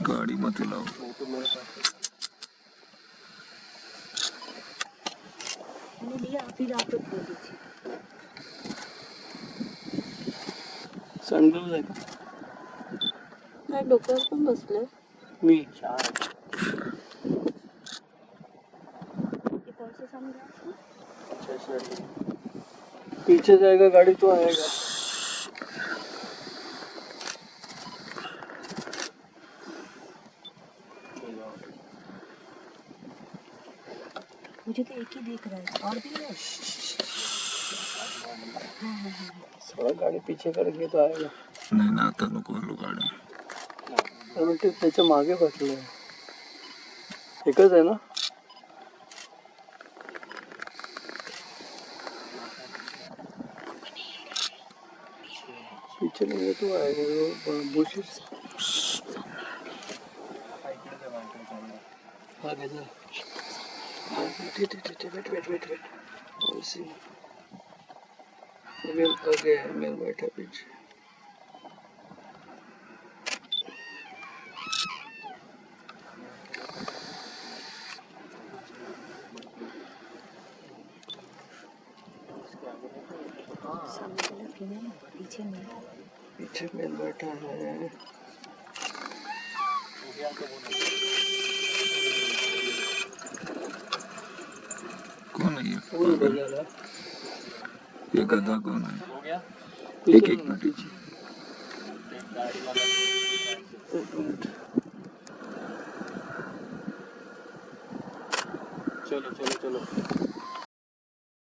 गाड़ी मत हिलाओ। मैंने लिया, फिर आप लोग दे दीजिए। सनग्लास आहे का? काय डोक्यावर पण बसलंय? मी ये कौन सा सनग्लास है? पीछे जाएगा गाड़ी तो आएगा। मुझे तो एक ही दिख रहा है और भी है। थोड़ा गाडी पीछे करके तो आएगा। नाही ना, आता नको हलू गाड्या. कारण ते त्याच्या मागे बसले. एकच आहे ना? पीछे नहीं तो आएगा वो बुशेस. आगे जा. वेट. I'll see. मेल बैठा पीछे. पीछे मेल बैठा है. कौन है ये फूल पागल? बजा. ये गधा कौन है? एक मिनट. चलो.